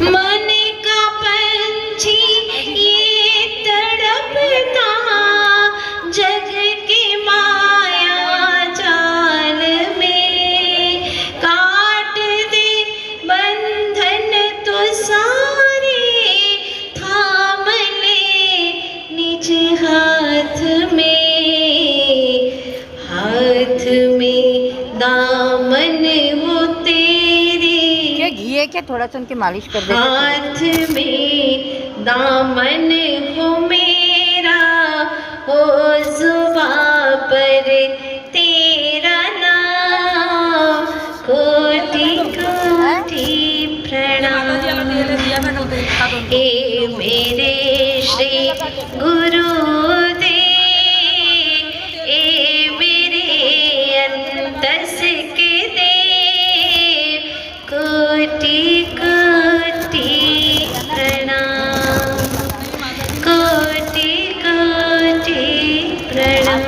मन का पंछी ये तड़पता जग की माया जाल में, काट दे बंधन तो सारे थाम ले निज हाथ में दामन हो तेरे, घी क्या थोड़ा सा उनकी मालिश कर दे। हाथ में दामन हो मेरा, हो जुबां पर तेरा नाम, कोटि कोटि प्रणाम। हे मेरे श्री गुरुदेव, ए मेरे अंतस के देव, कोटि कोटि प्रणाम, कोटि कोटि प्रणाम।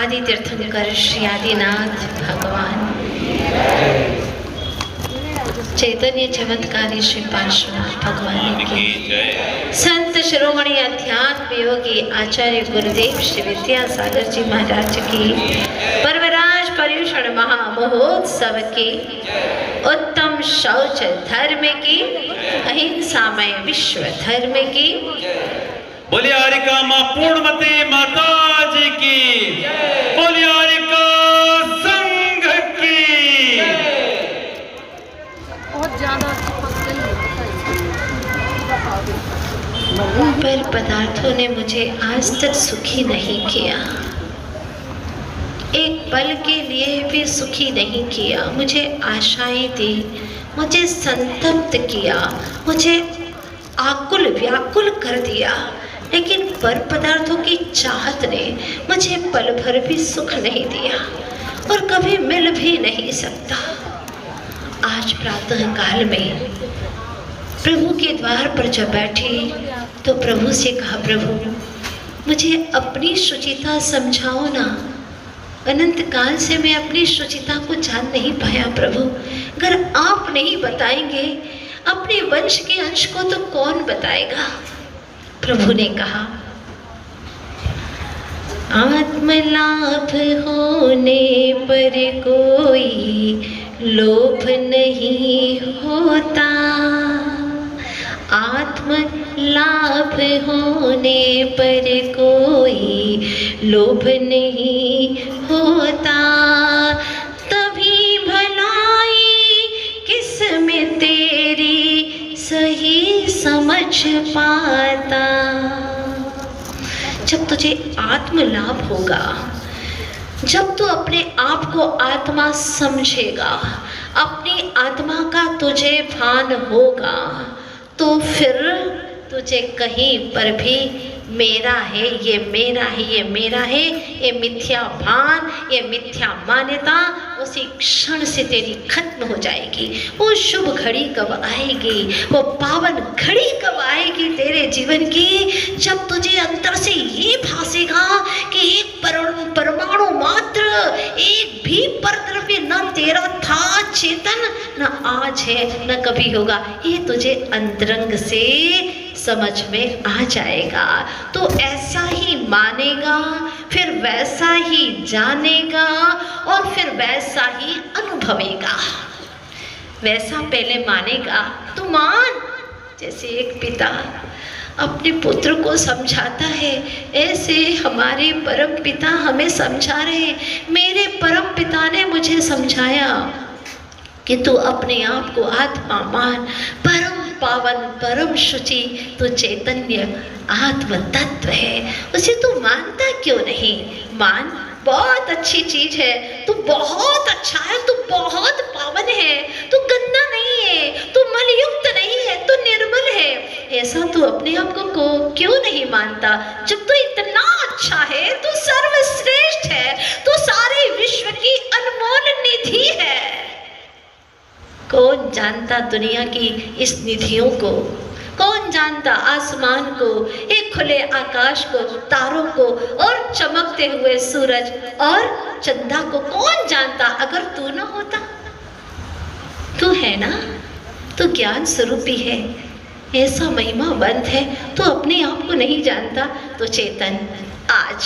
आदि तीर्थंकर श्री आदिनाथ भगवान, चैतन्य चमत्कारी श्री पार्श्वनाथ भगवान की, संत शिरोमणि अध्यात्म योगी आचार्य गुरुदेव श्री विद्यासागर जी महाराज की, पर्वराज पर्यूषण महामहोत्सव की, उत्तम शौच धर्म की, अहिंसामय विश्व धर्म की, बोलिए हरिका मां पूर्णमती माता जी की, बोलिए हरिका संघ की। बहुत ज्यादा पर पदार्थों ने मुझे आज तक सुखी नहीं किया, एक पल के लिए भी सुखी नहीं किया। मुझे आशाएं दी, मुझे संतप्त किया, मुझे आकुल व्याकुल कर दिया, लेकिन पर पदार्थों की चाहत ने मुझे पल भर भी सुख नहीं दिया और कभी मिल भी नहीं सकता। आज प्रातः काल में प्रभु के द्वार पर जब बैठी तो प्रभु से कहा, प्रभु मुझे अपनी शुचिता समझाओ ना। अनंत काल से मैं अपनी शुचिता को जान नहीं पाया प्रभु, अगर आप नहीं बताएंगे अपने वंश के अंश को तो कौन बताएगा। प्रभु ने कहा, आत्मलाभ होने पर कोई लोभ नहीं होता, आत्म लाभ होने पर कोई लोभ नहीं होता, तभी भलाई किस्मत तेरी सही समझ पाता। जब तुझे आत्म लाभ होगा, जब तू अपने आप को आत्मा समझेगा, अपनी आत्मा का तुझे भान होगा, तो फिर तुझे कहीं पर भी मेरा है, ये मेरा है, ये मेरा है, ये मिथ्या भान, ये मिथ्या मान्यता उसी क्षण से तेरी खत्म हो जाएगी। वो शुभ घड़ी कब आएगी, वो पावन घड़ी कब आएगी तेरे जीवन की, जब तुझे अंदर से ये भासेगा कि एक परमाणु मात्र, एक भी परद्रव्य न तेरा था चेतन, न आज है न कभी होगा। ये तुझे अंतरंग से समझ में आ जाएगा। तो ऐसा मानेगा, फिर वैसा ही जानेगा और फिर वैसा ही अनुभवेगा। वैसा पहले मानेगा तो मान, जैसे एक पिता अपने पुत्र को समझाता है, ऐसे हमारे परम पिता हमें समझा रहे हैं। मेरे परम पिता ने मुझे समझाया कि तू अपने आप को आत्मा मान, परम पावन परम शुचि तो चैतन्य आत्म तत्व है, उसे तू मानता क्यों नहीं? मान, बहुत अच्छी चीज है, तू बहुत अच्छा है, तू बहुत पावन है, तू गंदा नहीं है, तू मलयुक्त नहीं है, तू निर्मल है। ऐसा तू अपने आप को क्यों नहीं मानता? जब तू इतना अच्छा है, तू सर्वश्रेष्ठ है, तू सारे विश्व की अनमोल निधि है। कौन जानता दुनिया की इस निधियों को? कौन जानता आसमान को, एक खुले आकाश को, तारों को और चमकते हुए सूरज और चंदा को? कौन जानता अगर तू ना होता? तू है ना, तू ज्ञान स्वरूपी है, ऐसा महिमावंत है, तू अपने आप को नहीं जानता तो चेतन। आज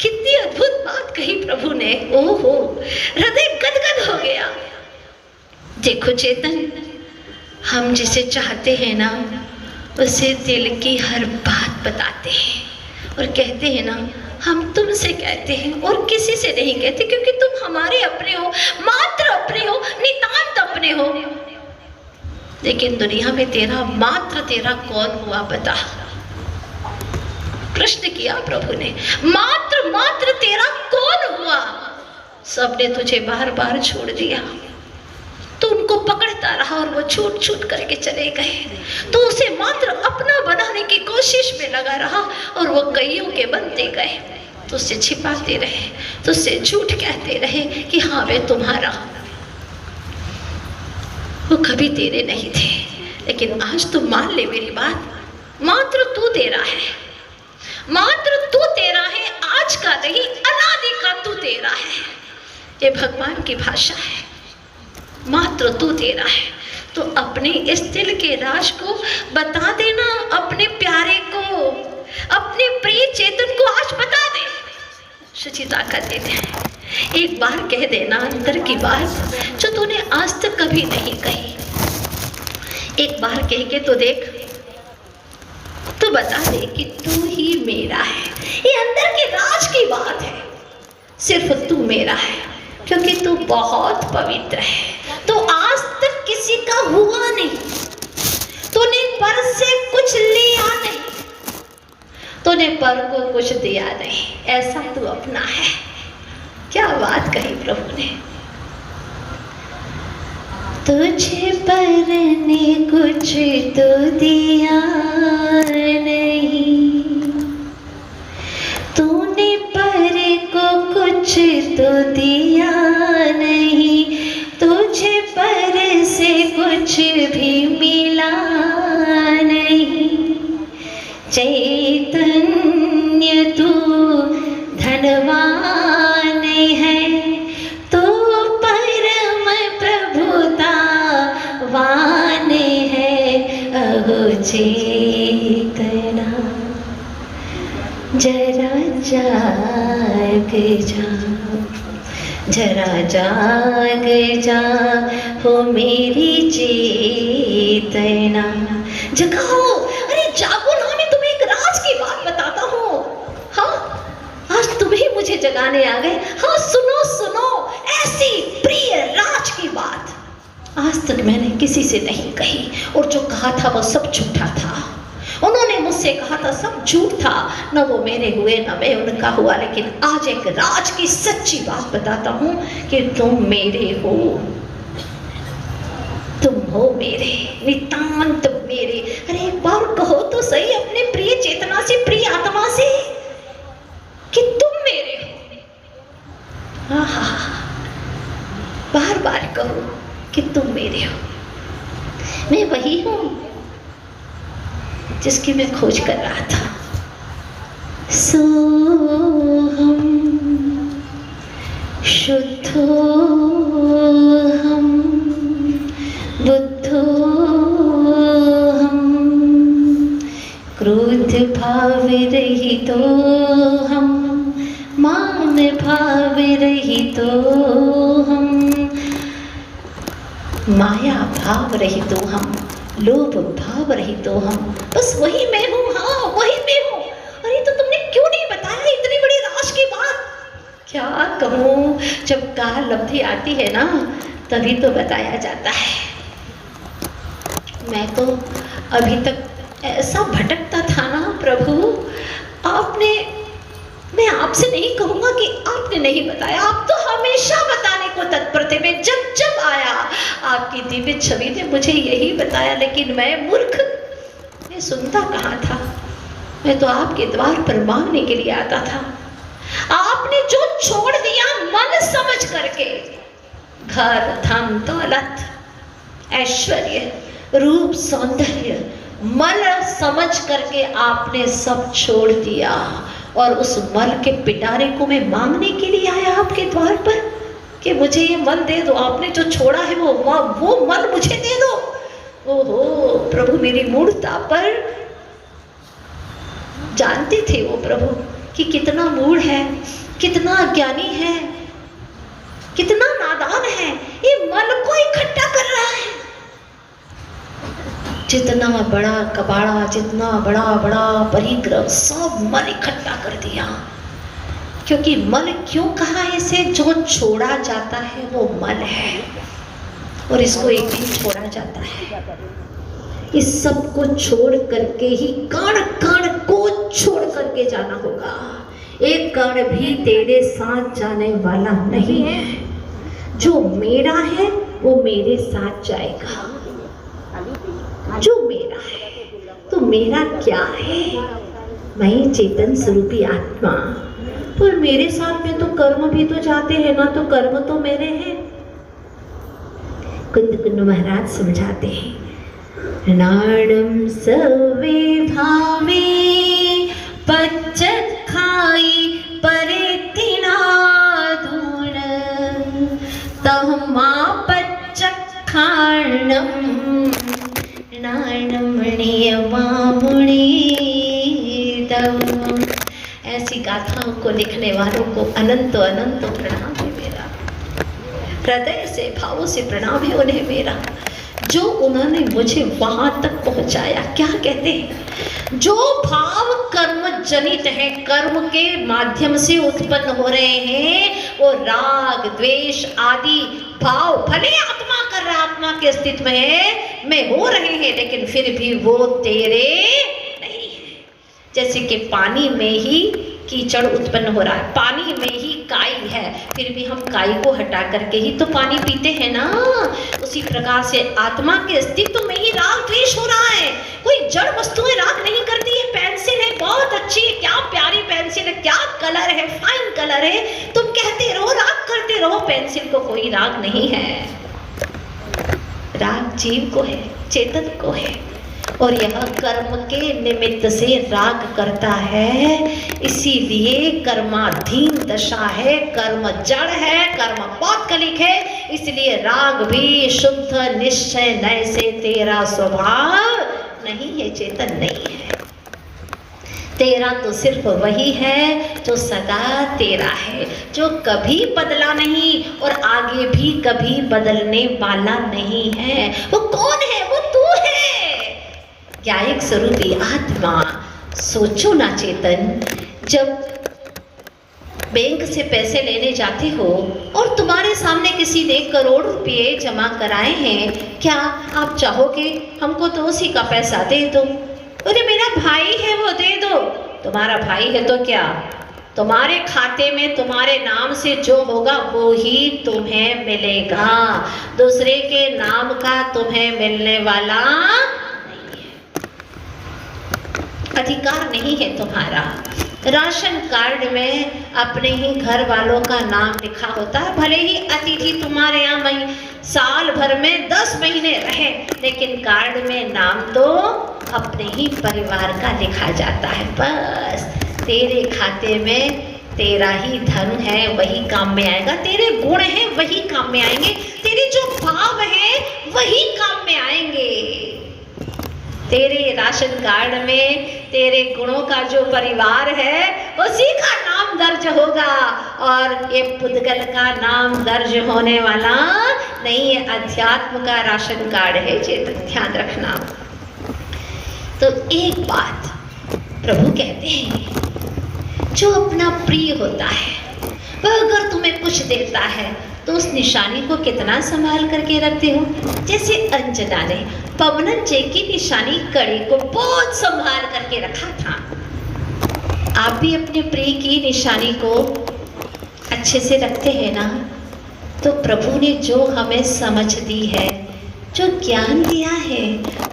कितनी अद्भुत बात कही प्रभु ने, ओहो, हृदय गदगद हो गया। देखो चेतन, हम जिसे चाहते हैं ना, उसे दिल की हर बात बताते हैं और कहते हैं ना, हम तुमसे कहते हैं और किसी से नहीं कहते, क्योंकि तुम हमारे अपने हो, मात्र अपने हो, नितांत अपने हो। लेकिन दुनिया में तेरा मात्र तेरा कौन हुआ बता? प्रश्न किया प्रभु ने, मात्र तेरा कौन हुआ? सबने तुझे बार बार छोड़ दिया, तो उनको पकड़ता रहा और वो छूट छूट करके चले गए। तो उसे मात्र अपना बनाने की कोशिश में लगा रहा और वो कईयों के बनते गए। तो उससे छिपाते रहे, तो उससे झूठ कहते रहे कि हाँ वे तुम्हारा, वो कभी तेरे नहीं थे। लेकिन आज तुम मान ले मेरी बात, मात्र तू तेरा है, मात्र तू तेरा है, आज का नहीं अनादि का तू तेरा है। ये भगवान की भाषा है, मात्र तू तेरा है। तो अपने इस दिल के राज को बता देना अपने प्यारे को, अपने प्रिय चेतन को आज बता दे। सुचिता का दे दे, एक बार कह देना अंदर की बात जो तूने आज तक कभी नहीं कही। एक बार कह के तो देख, तू बता दे कि तू ही मेरा है। ये अंदर के राज की बात है, सिर्फ तू मेरा है, क्योंकि तू बहुत पवित्र है। तो आज तक किसी का हुआ नहीं, तूने पर से कुछ लिया नहीं, तूने पर को कुछ दिया नहीं, ऐसा तू अपना है। क्या बात कही प्रभु ने, तुझे पर ने कुछ तो दिया नहीं, तूने पर को कुछ तो दिया नहीं, तुझे पर से कुछ भी मिला नहीं। चैतन्य तू धनवान है, तू परम प्रभुता वान है। अहो चेतना जरा जाग जा, जरा जाग जा हो मेरी चेतना। जगाओ, अरे जागो ना, मैं तुम्हें एक राज की बात बताता हूँ। हाँ, आज तुम्हें मुझे जगाने आ गए। हाँ सुनो सुनो, ऐसी प्रिय राज की बात आज तक मैंने किसी से नहीं कही, और जो कहा था वो सब झूठा था। उन्होंने मुझसे कहा था सब झूठ था, न वो मेरे हुए न मैं उनका हुआ। लेकिन आज एक राज की सच्ची बात बताता हूँ कि तुम मेरे हो, तुम हो मेरे, नितांत मेरे। अरे एक बार कहो तो सही अपने प्रिय चेतना से, प्रिय आत्मा से कि तुम मेरे हो। आहा, बार बार कहो कि तुम मेरे हो। मैं वही हूँ जिसकी मैं खोज कर रहा था। सोहम शुद्धोहम बुद्धोहम, क्रोध भाव रहित रही तो हम, मान भाव रही तो हम, माया भाव रही तो हम, लोभ भाव रही तो हम, बस वही मैं हूँ, हाँ वही मैं हूँ। अरे तो तुमने क्यों नहीं बताया इतनी बड़ी राज की बात? क्या कहूँ, जब काल अवधि आती है ना तभी तो बताया जाता है। मैं तो अभी तक ऐसा भटकता था ना प्रभु, मैं आपसे नहीं कहूँगा कि आपने नहीं बताया, आप तो हमेशा बताने को तत्पर थे। मैं जब जब आया आपकी दिव्य छवि ने मुझे यही बताया, लेकिन मैं मूर्ख, मैं सुनता कहाँ था। मैं तो आपके द्वार पर मांगने के लिए आता था। आपने जो छोड़ दिया मन समझ करके, घर धन दौलत ऐश्वर्य रूप सौंदर्य, मन समझ करके आपने सब छोड़ दिया, और उस मल के पिटारे को मैं मांगने के लिए आया आपके द्वार पर कि मुझे ये मल दे दो, आपने जो छोड़ा है वो मल मुझे दे दो। ओहो प्रभु, मेरी मूढ़ता पर जानते थे वो प्रभु कि कितना मूढ़ है, कितना अज्ञानी है, कितना नादान है, ये मल को इकट्ठा कर रहा है। जितना बड़ा कबाड़ा, जितना बड़ा बड़ा परिग्रह, सब मल इकट्ठा कर दिया। क्योंकि मल क्यों कहा इसे? जो छोड़ा जाता है वो मल है, और इसको एक दिन छोड़ा जाता है। इस सब को छोड़ करके ही कण कण को छोड़ करके जाना होगा। एक कण भी तेरे साथ जाने वाला नहीं है। जो मेरा है वो मेरे साथ जाएगा, जो मेरा है। तो मेरा क्या है? मैं चेतन स्वरूपी आत्मा। पर मेरे साथ में तो कर्म भी तो जाते हैं ना, तो कर्म तो मेरे हैं। कुंद कुंद महाराज समझाते हैं, नाणम सवे भावे पच्चत खाई परे तिना धूण तहमा पच्चत खाणम ऐसी गाथाओं को लिखने वालों को अनंत अनंत प्रणाम है मेरा, हृदय से भावों से प्रणाम है उन्हें मेरा, जो उन्होंने मुझे वहां तक पहुंचाया। क्या कहते हैं? जो भाव कर्म जनित है, कर्म के माध्यम से उत्पन्न हो रहे हैं, वो राग द्वेष आदि भाव भले आत्मा कर रहा, आत्मा के अस्तित्व में हो रहे हैं, लेकिन फिर भी वो तेरे नहीं है। जैसे कि पानी में ही कीचड़ उत्पन्न हो रहा है, पानी में ही काई है, फिर भी हम काई को हटा करके ही तो पानी पीते हैं ना। उसी प्रकार से आत्मा के अस्तित्व में ही राग द्वेष हो रहा है। कोई जड़ वस्तुएं राग नहीं करती है। पेंसिल है, बहुत अच्छी है, क्या प्यारी पेंसिल है, क्या कलर है, फाइन कलर है, तुम कहते रहो, राग करते रहो, पेंसिल को कोई राग नहीं है। राग जीव को है, चेतन को है, और यह कर्म के निमित्त से राग करता है। इसीलिए कर्माधीन दशा है, कर्म जड़ है, कर्म पौत्कलिक है, इसलिए राग भी शुद्ध निश्चय नय से तेरा स्वभाव नहीं है, चेतन नहीं है। तेरा तो सिर्फ वही है जो सदा तेरा है, जो कभी बदला नहीं और आगे भी कभी बदलने वाला नहीं है। वो कौन है? वो तू है, ज्ञायक स्वरूपी आत्मा। सोचो ना चेतन, जब बैंक से पैसे लेने जाते हो और तुम्हारे सामने किसी ने करोड़ रुपए जमा कराए हैं, क्या आप चाहोगे हमको तो उसी का पैसा दे दो? अरे मेरा भाई है वो दे दो। तुम्हारा भाई है तो क्या, तुम्हारे खाते में तुम्हारे नाम से जो होगा वो ही तुम्हें मिलेगा, दूसरे के नाम का तुम्हें मिलने वाला अधिकार नहीं है तुम्हारा। राशन कार्ड में अपने ही घर वालों का नाम लिखा होता है, भले ही अतिथि तुम्हारे यहाँ साल भर में 10 महीने रहे, लेकिन कार्ड में नाम तो अपने ही परिवार का लिखा जाता है। बस तेरे खाते में तेरा ही धन है, वही काम में आएगा, तेरे गुण हैं वही काम में आएंगे, तेरे जो भाव हैं वही काम में आएंगे। तेरे राशन कार्ड में तेरे गुणों का जो परिवार है उसी का नाम दर्ज होगा, और ये पुद्गल का नाम दर्ज होने वाला नहीं, ये अध्यात्म का राशन कार्ड है। चेतन ध्यान रखना। तो एक बात प्रभु कहते हैं, जो अपना प्रिय होता है वह अगर तुम्हें कुछ देता है तो उस निशानी को कितना संभाल करके रखते हो। जैसे अंजना ने पवनन जी की निशानी कड़ी को बहुत संभाल करके रखा था। आप भी अपने प्रिय की निशानी को अच्छे से रखते हैं ना। तो प्रभु ने जो हमें समझ दी है, जो ज्ञान दिया है,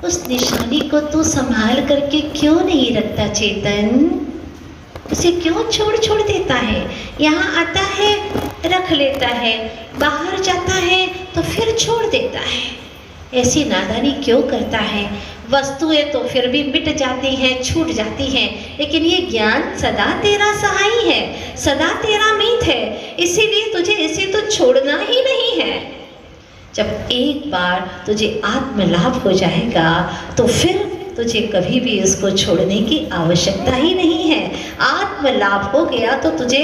उस निशानी को तू संभाल करके क्यों नहीं रखता चेतन? उसे क्यों छोड़ देता है? यहाँ आता है रख लेता है, बाहर जाता है तो फिर छोड़ देता है। ऐसी नादानी क्यों करता है? वस्तुएं तो फिर भी मिट जाती हैं, छूट जाती हैं, लेकिन ये ज्ञान सदा तेरा सहाई है, सदा तेरा मीत है, इसीलिए तुझे इसे तो छोड़ना ही नहीं है। जब एक बार तुझे आत्मलाभ हो जाएगा तो फिर तुझे कभी भी इसको छोड़ने की आवश्यकता ही नहीं है। आत्मलाभ हो गया तो तुझे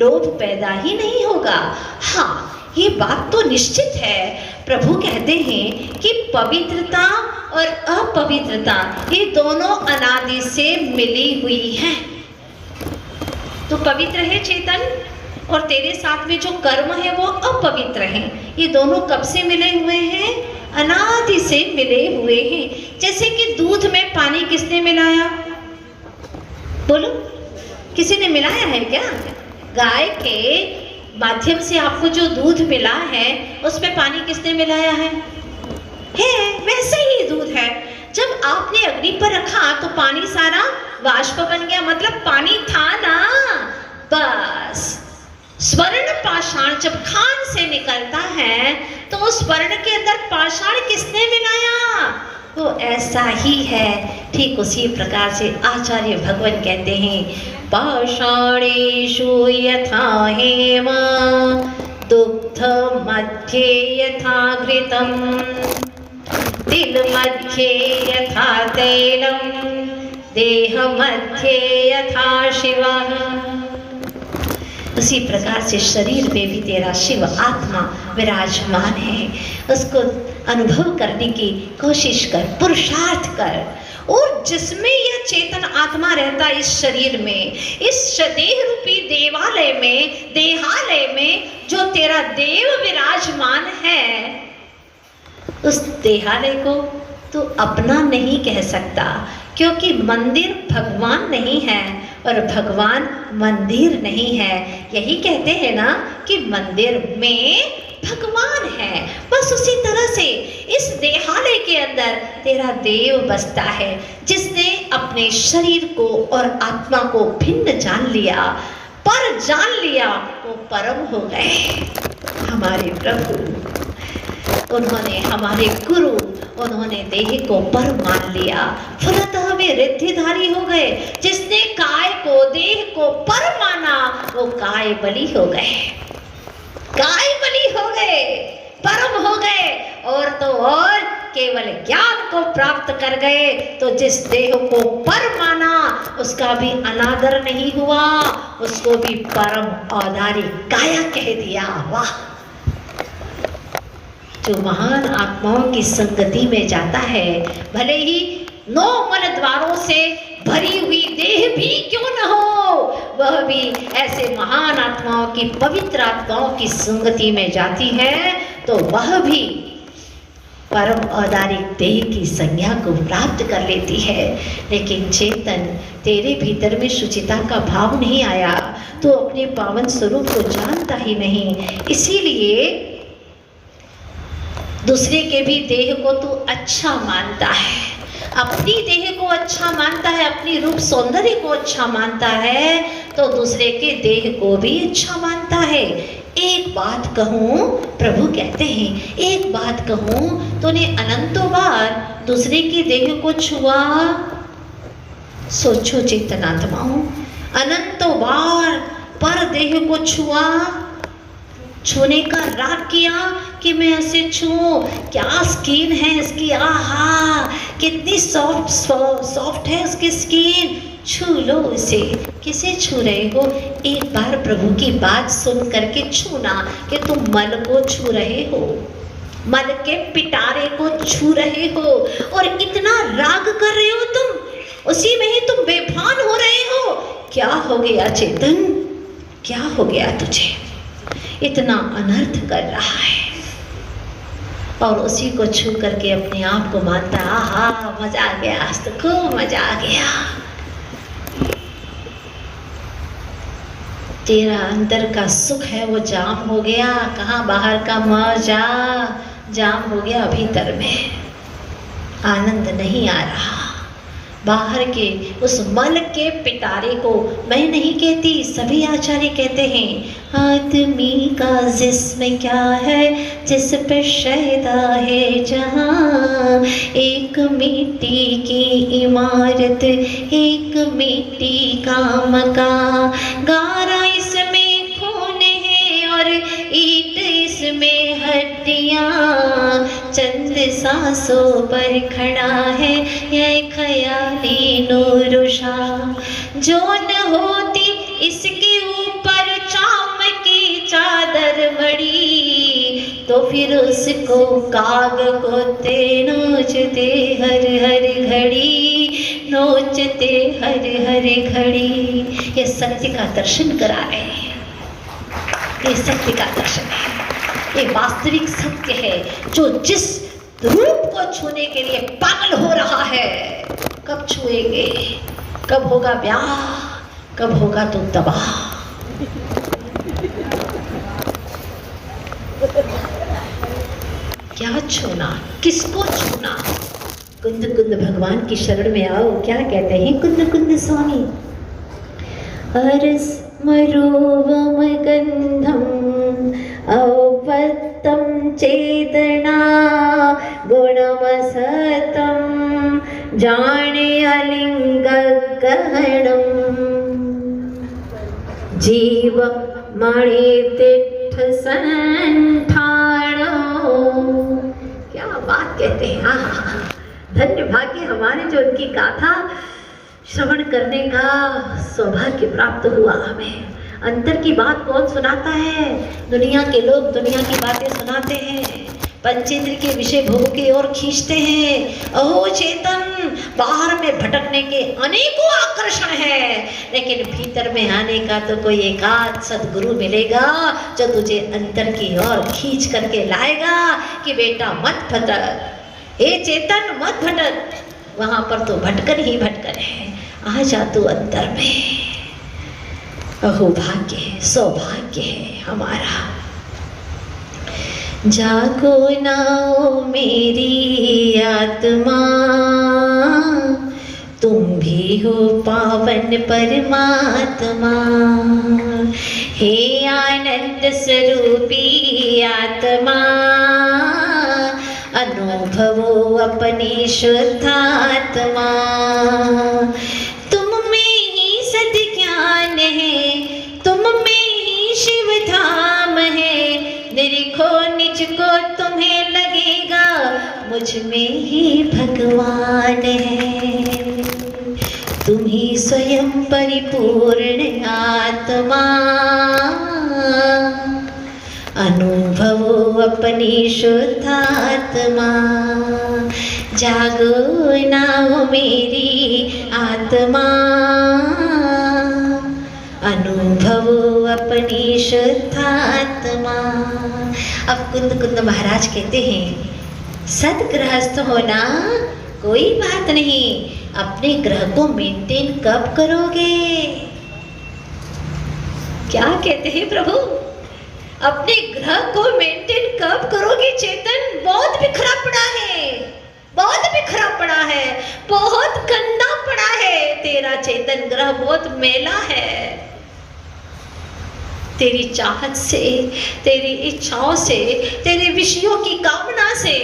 लोभ पैदा ही नहीं होगा। हाँ, ये बात तो निश्चित है। प्रभु कहते हैं कि पवित्रता और अपवित्रता ये दोनों अनादि से मिली हुई हैं। तो पवित्र है चेतन, और तेरे साथ में जो कर्म है वो अपवित्र हैं। ये दोनों कब से मिले हुए हैं? अनादि से मिले हुए हैं। जैसे कि दूध में पानी किसने मिलाया? बोलो, किसी ने मिलाया है क्या? गाय के माध्यम से आपको जो दूध मिला है उसमें पानी किसने मिलाया है? वैसे ही दूध है। जब आपने अग्नि पर रखा तो पानी सारा वाष्प बन गया, मतलब पानी था ना। बस स्वर्ण पाषाण जब खान से निकलता है तो उस स्वर्ण के अंदर पाषाण किसने मिलाया? वो ऐसा ही है। ठीक उसी प्रकार से आचार्य भगवान कहते हैं, पाषाणेषु यथा हेम दुग्ध मध्ये यथा घृतम तिल मध्ये यथा तैलम देह मध्ये यथा शिवः। उसी प्रकार से शरीर में भी तेरा शिव आत्मा विराजमान है। उसको अनुभव करने की कोशिश कर, पुरुषार्थ कर। और जिसमें यह चेतन आत्मा रहता है, इस शरीर में, इस देह रूपी देवालय में, देहालय में जो तेरा देव विराजमान है, उस देहालय को तू अपना नहीं कह सकता, क्योंकि मंदिर भगवान नहीं है और भगवान मंदिर नहीं है। यही कहते हैं ना कि मंदिर में भगवान है। बस उसी तरह से इस देहालय के अंदर तेरा देव बसता है, जिसने अपने शरीर को और आत्मा को भिन्न जान लिया, पर जान लिया, वो परम हो गए। हमारे प्रभु, उन्होंने हमारे गुरु, उन्होंने देह को पर मान लिया, फलतः वे रिद्धिधारी हो गए। जिसने काय को, देह को पर माना, वो काय बलि हो गए, काय बलि हो गए, परम हो गए। और तो और केवल ज्ञान को प्राप्त कर गए। तो जिस देह को पर माना उसका भी अनादर नहीं हुआ, उसको भी परम औदारी काया कह दिया। वाह! जो महान आत्माओं की संगति में जाता है, भले ही 9 मन द्वारों से भरी हुई देह भी क्यों न हो, वह भी ऐसे महान आत्माओं की, पवित्र आत्माओं की संगति में जाती है, तो वह भी परम औदारिक देह की संज्ञा को प्राप्त कर लेती है। लेकिन चेतन, तेरे भीतर में शुचिता का भाव नहीं आया, तो अपने पावन स्वरूप को जानता ही नहीं। इसीलिए दूसरे के भी देह को तू अच्छा मानता है, अपनी देह को अच्छा मानता है, अपनी रूप सौंदर्य को अच्छा मानता है, तो दूसरे के देह को भी अच्छा मानता है। एक बात कहूँ, प्रभु कहते हैं, एक बात कहूँ, तूने अनंतों बार दूसरे के देह को छुआ? सोचो चेतनात्माओं, अनंतों बार पर देह को छुआ? छूने का राग किया कि मैं ऐसे छूऊं, क्या स्किन है इसकी, आहा कितनी सॉफ्ट है उसकी स्किन, छू लो उसे। किसे छू रहे हो? एक बार प्रभु की बात सुन करके छूना कि तुम मल को छू रहे हो, मल के पिटारे को छू रहे हो, और इतना राग कर रहे हो तुम, उसी में ही तुम बेभान हो रहे हो। क्या हो गया चेतन, क्या हो गया तुझे, इतना अनर्थ कर रहा है? और उसी को छू करके अपने आप को मानता, आहा मजा आ गया, आज तो खूब मजा आ गया। तेरा अंदर का सुख है वो जाम हो गया, कहाँ बाहर का मजा, जाम हो गया भीतर में, आनंद नहीं आ रहा। बाहर के उस मल के पिटारे को मैं नहीं कहती, सभी आचार्य कहते हैं आदमी का जिस्म क्या है जिस पे शैदा है जहाँ, एक मिट्टी की इमारत एक मिट्टी का मकान, गारा इसमें खून है और ईंट इसमें हड्डियाँ, चंद सांसों पर खड़ा है यह ख्याली नूरुशा, जो न होती इसके ऊपर चाम की चादर मड़ी, तो फिर उसको काग कोते नोचते हर हर घड़ी, नोचते हर हर घड़ी। ये सत्य का दर्शन करा रहे हैं, ये सत्य का दर्शन है, ये वास्तविक सत्य है जो जिस रूप को छूने के लिए पागल हो रहा है। कब छुएंगे, कब होगा ब्याह, कब होगा तो तबाह। क्या छूना, किसको छूना? कुंद कुंद भगवान की शरण में आओ। क्या कहते हैं कुंद कुंद स्वामी? अरस मरूवम गंधम औपत्तम चेतना गुणमसतम जाने अलिंग गहनम, जीव मणि तिठ संठाणो। क्या बात कहते हैं, हाँ, धन्य भाग्य हमारे जो उनकी गाथा श्रवण करने का सौभाग्य प्राप्त हुआ हमें। अंतर की बात कौन सुनाता है? दुनिया के लोग दुनिया की बातें सुनाते हैं, पंचेंद्र के विषय भोग की ओर खींचते हैं। अहो चेतन, बाहर में भटकने के अनेकों आकर्षण है, लेकिन भीतर में आने का तो कोई एकाध सदगुरु मिलेगा जो तुझे अंतर की ओर खींच करके लाएगा कि बेटा मत भटक, हे चेतन मत भटक, वहां पर तो भटकन ही भटकन है, आ जा तू अंतर में। अहो भाग्य है, सौभाग्य है हमारा। जागो नाओ मेरी आत्मा, तुम भी हो पावन परमात्मा, हे आनंद स्वरूपी आत्मा, अनुभवो अपनी शुद्धात्मा। तुम में ही सद्ज्ञान है, तुम में ही शिव धाम है, निरीखो निज को तुम्हें लगेगा मुझ में ही भगवान है। तुम ही स्वयं परिपूर्ण आत्मा, अनुभवो अपनी शुद्धात्मा। जागो नाओ मेरी आत्मा, अनुभवो अपनी शुद्धात्मा। अब कुंद कुंद महाराज कहते हैं सदगृहस्थ होना कोई बात नहीं, अपने ग्रह को मेंटेन कब करोगे? क्या कहते हैं प्रभु? अपने ग्रह को मेंटेन कब करोगे चेतन? बहुत बिखरा पड़ा है, बहुत बिखरा पड़ा है, बहुत गंदा पड़ा है तेरा चेतन ग्रह, बहुत मैला है। तेरी चाहत से, तेरी इच्छाओं से, तेरे विषयों की कामना से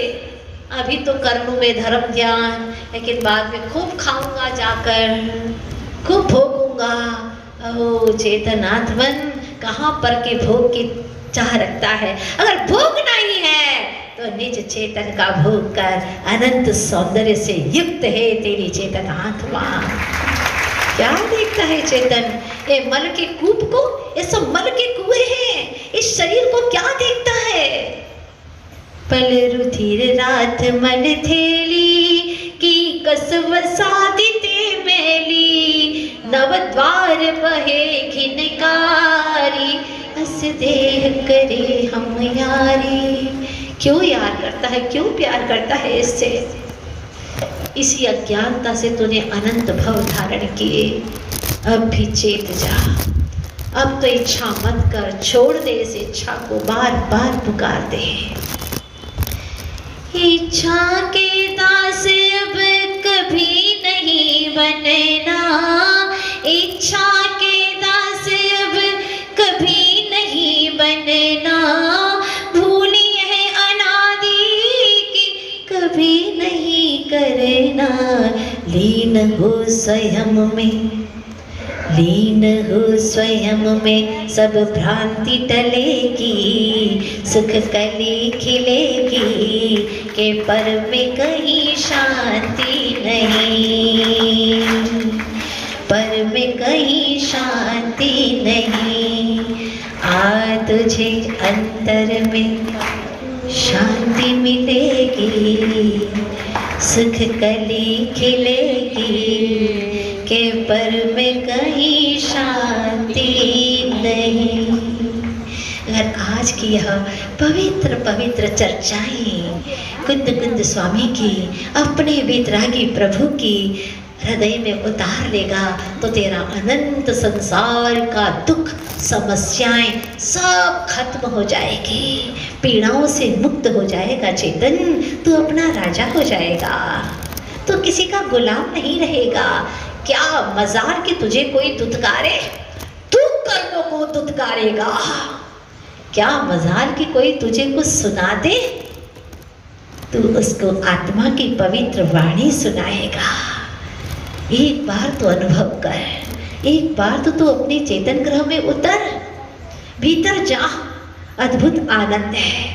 अभी तो कर लूं मैं धर्म ध्यान, लेकिन बाद में खूब खाऊंगा जाकर, खूब भोगूंगा। अहो चेतन आत्मन, कहाँ पर के भोग की चाह रखता है। अगर भोगना ही है तो निज चेतन का भोग कर, अनंत सौंदर्य से युक्त है तेरी चेतन आत्मा। क्या देखता है चेतन? ये मल के कूप को, ये सब मल के कुएं हैं, इस शरीर को क्या देखता है? पल रुधिर रात मन थेली की कसव सादिते मैली, नव द्वार बहे घिनकारी, हस देह करे हम यारी। क्यों यार करता है, क्यों प्यार करता है इससे? इसी अज्ञानता से तूने अनंत भव धारण किए। अब भी चेत जा, अब तो इच्छा मत कर, छोड़ दे इस इच्छा को, बार बार पुकार दे। इच्छा के दास अब कभी नहीं बनना, इच्छा के दास अब कभी नहीं बनना, भूली है अनादि की कभी नहीं करना। लीन हो स्वयं में, लीन हो स्वयं में, सब भ्रांति टलेगी, सुख कली खिलेगी, के पर में कहीं शांति नहीं, पर में कहीं शांति नहीं। आ तुझे अंतर में शांति मिलेगी, सुख कली खिलेगी, के पर में कहीं शांति नहीं। अगर आज की यह पवित्र पवित्र चर्चाएं कुंद कुंद स्वामी की, अपने वितरागी प्रभु की हृदय में उतार लेगा तो तेरा अनंत संसार का दुख समस्याएं सब खत्म हो जाएगी, पीड़ाओं से मुक्त हो जाएगा चेतन। तू अपना राजा हो जाएगा, तू किसी का गुलाम नहीं रहेगा। क्या मजाल कि तुझे कोई दुत्कारे, तू कर्मों को दुत्कारेगा। क्या मजाल कि कोई तुझे कुछ सुना दे, तू उसको आत्मा की पवित्र वाणी सुनाएगा। एक बार तो अनुभव कर, एक बार तो तू अपने चेतन ग्रह में उतर, भीतर जा, अद्भुत आनंद है।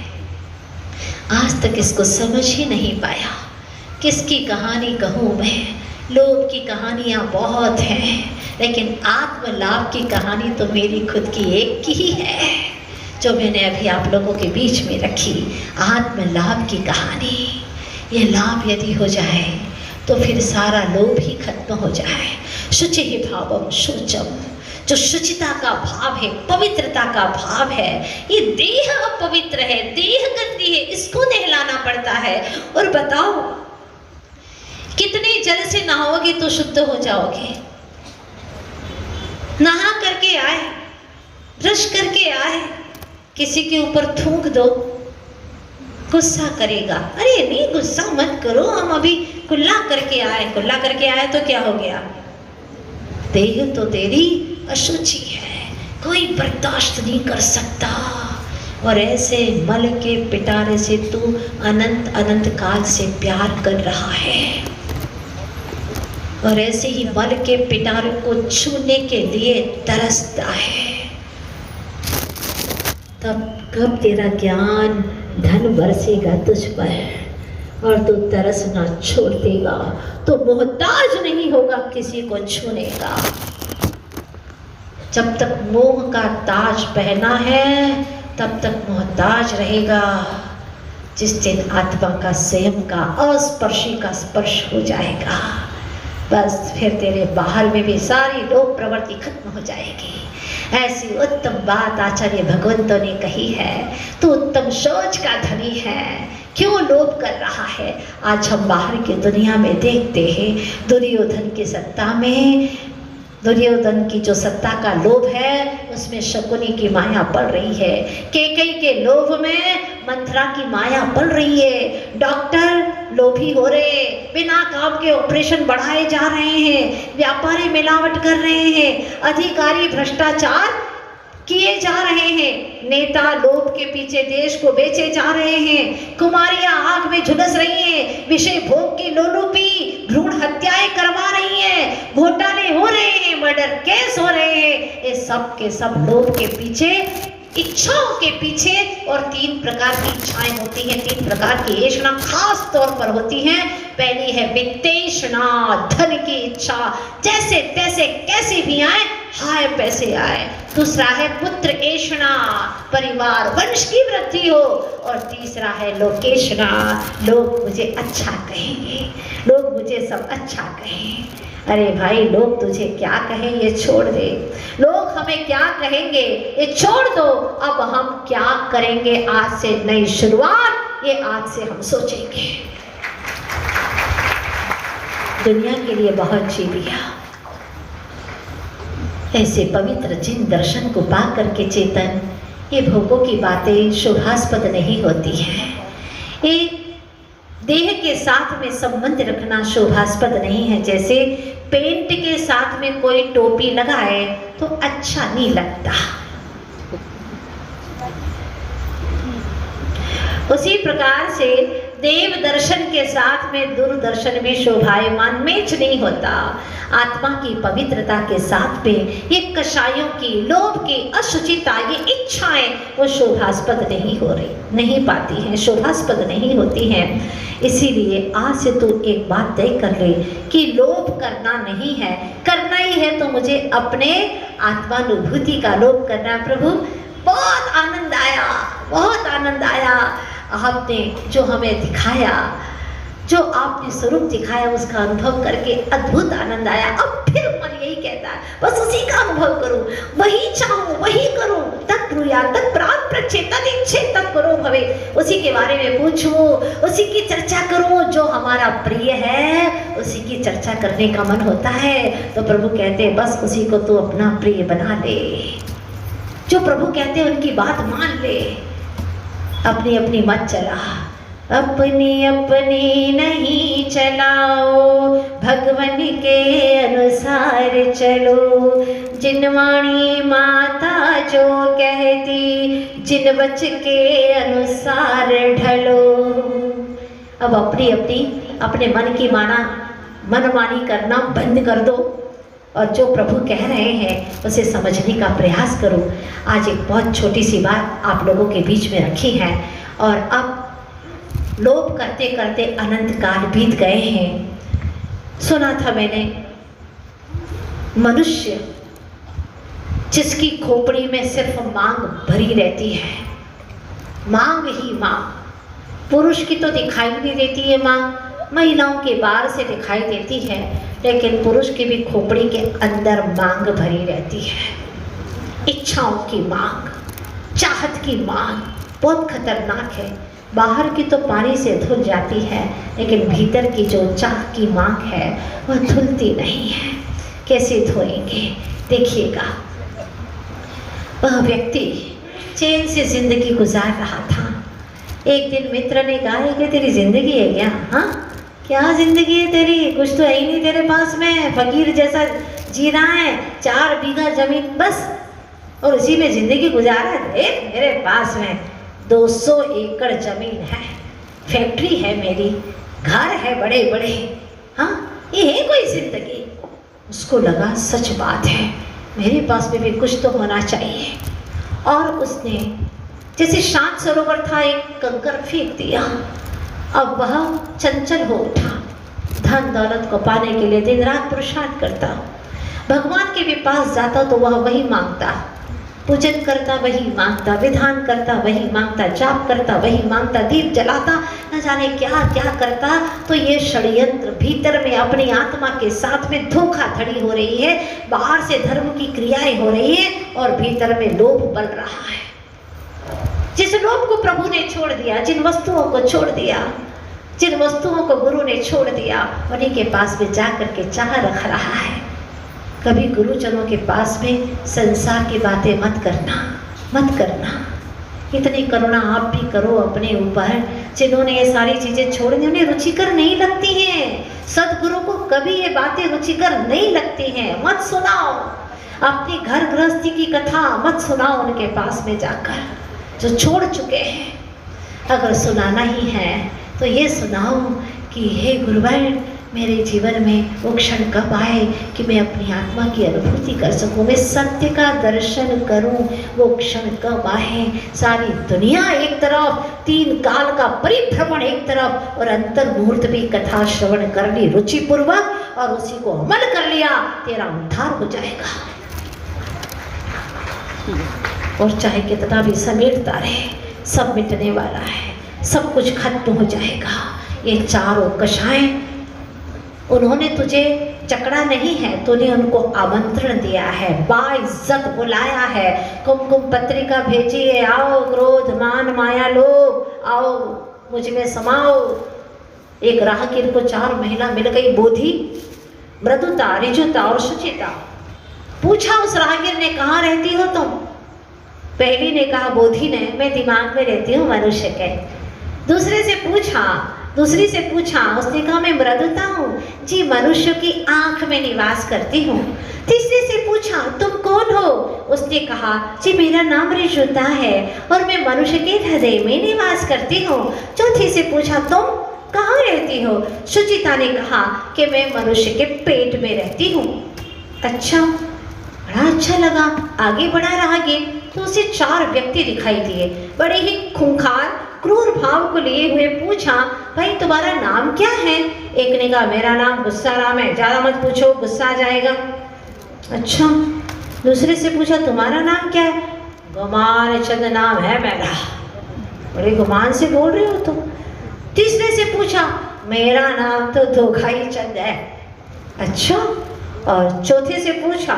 आज तक इसको समझ ही नहीं पाया। किसकी कहानी कहूँ मैं? लोभ की कहानियाँ बहुत हैं, लेकिन आत्म लाभ की कहानी तो मेरी खुद की एक की ही है, जो मैंने अभी आप लोगों के बीच में रखी। आत्म लाभ की कहानी, ये लाभ यदि हो जाए तो फिर सारा लोभ ही खत्म हो जाए। शुचि ही भावम शुचम, जो शुचिता का भाव है, पवित्रता का भाव है। ये देह अपवित्र है, देह गंदी है, इसको नहलाना पड़ता है। और बताओ कितने जल से नहाओगे तो शुद्ध हो जाओगे? नहा करके आए, ब्रश करके आए, किसी के ऊपर थूक दो, गुस्सा करेगा। अरे नहीं, गुस्सा मत करो, हम अभी कुल्ला करके आए। कुल्ला करके आए तो क्या हो गया? देह तो तेरी अशुचि है, कोई बर्दाश्त नहीं कर सकता। और ऐसे मल के पिटारे से तू अनंत अनंत काल से प्यार कर रहा है, और ऐसे ही मल के पिटारे को छूने के लिए तरसता है। तब कब तेरा ज्ञान धन बरसेगा तुझ पर और तू तरसना छोड़ देगा, तो मोहताज नहीं होगा किसी को छूने का। जब तक मोह का ताज पहना है तब तक मोहताज रहेगा। जिस दिन आत्मा का स्वयं का अस्पर्शी का स्पर्श हो जाएगा, बस फिर तेरे बाहर में भी सारी लोभ प्रवृत्ति खत्म हो जाएगी। ऐसी उत्तम बात आचार्य भगवंतों ने कही है। तो उत्तम सोच का धनी है, क्यों लोभ कर रहा है? आज हम बाहर की दुनिया में देखते हैं, दुर्योधन की सत्ता में, दुर्योधन की जो सत्ता का लोभ है उसमें शकुनी की माया पड़ रही है, केकई के लोभ में मंथरा की माया पड़ रही है, डॉक्टर लोभी हो रहे, बिना काम के ऑपरेशन बढ़ाए जा रहे हैं, व्यापारी मिलावट कर रहे हैं, अधिकारी भ्रष्टाचार किए जा रहे हैं, नेता लोभ के पीछे देश को बेचे जा रहे हैं, कुमारियां आग में झुलस रही हैं, विषय भोग की लोलुपी भ्रूण हत्याएं करवा रही हैं, घोटाले हो रहे हैं, मर्डर केस हो रहे हैं। ये सब के सब लोभ के पीछे इच्छाओं के पीछे, और 3 प्रकार की इच्छाएं होती हैं, 3 प्रकार की ऐशना खास तौर पर होती हैं। पहली है वित्तेषणा, धन की इच्छा, जैसे तैसे कैसे भी आए, हाय पैसे आए। दूसरा है पुत्र ऐशना, परिवार वंश की वृद्धि हो। और तीसरा है लोकेशना, लोग मुझे अच्छा कहेंगे, लोग मुझे सब अच्छा कहें। अरे भाई, लोग तुझे क्या कहें ये छोड़ दे, लोग हमें क्या कहेंगे ये छोड़ दो। अब हम क्या करेंगे, आज से नई शुरुआत, ये आज से हम सोचेंगे। दुनिया के लिए बहुत जी लिया, ऐसे पवित्र जिन दर्शन को पा करके चेतन, ये भोगों की बातें शुभास्पद नहीं होती है। ये देह के साथ में संबंध रखना शोभास्पद नहीं है। जैसे पेंट के साथ में कोई टोपी लगाए तो अच्छा नहीं लगता, उसी प्रकार से देव दर्शन के साथ में दूरदर्शन भी शोभायमान मैच नहीं होता। आत्मा की पवित्रता के साथ में ये कषायों की, लोभ की, अशुचिता, ये इच्छाएं वो शोभास्पद नहीं हो रही, नहीं पाती हैं, शोभास्पद नहीं होती हैं। इसीलिए आज से तू एक बात तय कर ले कि लोभ करना नहीं है, करना ही है तो मुझे अपने आत्मानुभूति का लोभ करना। प्रभु बहुत आनंद आया, बहुत आनंद आया, आपने जो हमें दिखाया, जो आपने स्वरूप दिखाया, उसका अनुभव करके अद्भुत आनंद आया। अब फिर मन यही कहता है बस उसी का अनुभव करूं, वही चाहूं, वही करूं। तत्ब्रूया तत्प्राण प्रच्छेद तदिच्छेद तत्परो भवे, उसी के बारे में पूछूं, उसी की चर्चा करूं। जो हमारा प्रिय है उसी की चर्चा करने का मन होता है। तो प्रभु कहते हैं बस उसी को तू अपना प्रिय बना ले, जो प्रभु कहते हैं उनकी बात मान ले, अपनी अपनी मत चला, अपनी अपनी नहीं चलाओ, भगवान के अनुसार चलो। जिनवाणी माता जो कहती, जिन बच के अनुसार ढलो। अब अपनी अपनी अपने मन की मनमानी करना बंद कर दो, और जो प्रभु कह रहे हैं उसे समझने का प्रयास करो। आज एक बहुत छोटी सी बात आप लोगों के बीच में रखी है, और अब लोभ करते करते अनंत काल बीत गए हैं। सुना था मैंने, मनुष्य जिसकी खोपड़ी में सिर्फ मांग भरी रहती है, मांग ही मांग, पुरुष की तो दिखाई नहीं देती है मांग, महिलाओं के बाहर से दिखाई देती है, लेकिन पुरुष की भी खोपड़ी के अंदर मांग भरी रहती है। इच्छाओं की मांग, चाहत की मांग बहुत खतरनाक है। बाहर की तो पानी से धुल जाती है, लेकिन भीतर की जो चाह की मांग है वह धुलती नहीं है। कैसे धोएंगे देखिएगा। वह व्यक्ति चैन से जिंदगी गुजार रहा था। एक दिन मित्र ने कहा कि तेरी जिंदगी है क्या? हाँ, क्या जिंदगी है तेरी? कुछ तो है ही नहीं तेरे पास में, फकीर जैसा जी रहा है, 4 बीघा जमीन बस, और उसी में जिंदगी गुजारा है। देख मेरे पास में 200 एकड़ जमीन है, फैक्ट्री है मेरी, घर है बड़े बड़े, हाँ ये है कोई जिंदगी? उसको लगा सच बात है, मेरे पास में भी कुछ तो होना चाहिए। और उसने जैसे शांत सरोवर था, एक कंकर फेंक दिया। अब वह चंचल हो उठा, धन दौलत को पाने के लिए दिन रात पुरुषार्थ करता, भगवान के भी पास जाता तो वह वही मांगता, पूजन करता वही मांगता, विधान करता वही मांगता, जाप करता वही मांगता, दीप जलाता, न जाने क्या क्या करता। तो ये षड्यंत्र भीतर में अपनी आत्मा के साथ में धोखाधड़ी हो रही है, बाहर से धर्म की क्रियाएं हो रही है और भीतर में लोभ बल रहा है। जिस लोभ को प्रभु ने छोड़ दिया, जिन वस्तुओं को छोड़ दिया, जिन वस्तुओं को गुरु ने छोड़ दिया, उन्हीं के पास में जा करके चाह रख रहा है। कभी गुरुजनों के पास में संसार की बातें मत करना, मत करना। इतनी करुणा आप भी करो अपने ऊपर। जिन्होंने ये सारी चीज़ें छोड़ दी उन्हें रुचिकर नहीं लगती हैं। सदगुरु को कभी ये बातें रुचिकर नहीं लगती हैं। मत सुनाओ अपनी घर गृहस्थी की कथा, मत सुनाओ उनके पास में जाकर जो छोड़ चुके हैं। अगर सुनाना ही है तो ये सुनाओ कि हे गुरुवर, मेरे जीवन में वो क्षण कब आए कि मैं अपनी आत्मा की अनुभूति कर सकूं, मैं सत्य का दर्शन करूं, वो क्षण कब आए। सारी दुनिया एक तरफ, 3 काल का परिभ्रमण एक तरफ, और अंतर मुहूर्त भी कथा श्रवण कर ली रुचिपूर्वक और उसी को अमल कर लिया, तेरा उद्धार हो जाएगा। और चाहे कितना भी समेटता रहे, सब मिटने वाला है, सब कुछ खत्म हो जाएगा। ये चारों कषाएं, उन्होंने तुझे जकड़ा नहीं है, तूने उनको आमंत्रण दिया है, बाइज्जत बुलाया है, कुमकुम पत्रिका भेजी है, आओ क्रोध मान माया लोभ, आओ मुझ में समाओ। एक राहगीर को 4 महिला मिल गई, बोधि, मृदुता, ऋजुता और शुचिता। पूछा उस राहगीर ने, कहाँ रहती हो तुम? पहली ने कहा, बोधि ने, मैं दिमाग में रहती हूँ मनुष्य के। दूसरी से पूछा, उसने कहा मैं मृदुता हूँ जी, मनुष्य की आंख में निवास करती हूँ। तीसरे से पूछा, तुम कौन हो? उसने कहा, जी मेरा नाम ऋजुता है और मैं मनुष्य के हृदय में निवास करती हूँ। चौथी से पूछा, तुम कहाँ रहती हो? शुचिता ने कहा कि मैं मनुष्य के पेट में रहती हूँ। अच्छा, बड़ा अच्छा लगा। आगे बढ़ा राहगीर तो उसे 4 व्यक्ति दिखाई दिए, बड़े ही खूंखार क्रूर भाव को लिए हुए। पूछा, भाई तुम्हारा नाम क्या है? एक ने कहा, मेरा नाम गुस्सा राम है, ज़्यादा मत पूछो गुस्सा आ जाएगा। अच्छा। दूसरे से पूछा, तुम्हारा नाम क्या है? गुमान चंद नाम है मेरा। बड़े गुमान से बोल रहे हो तुम। तीसरे से पूछा, मेरा नाम तो धोखाई चंद है। अच्छा। और चौथे से पूछा,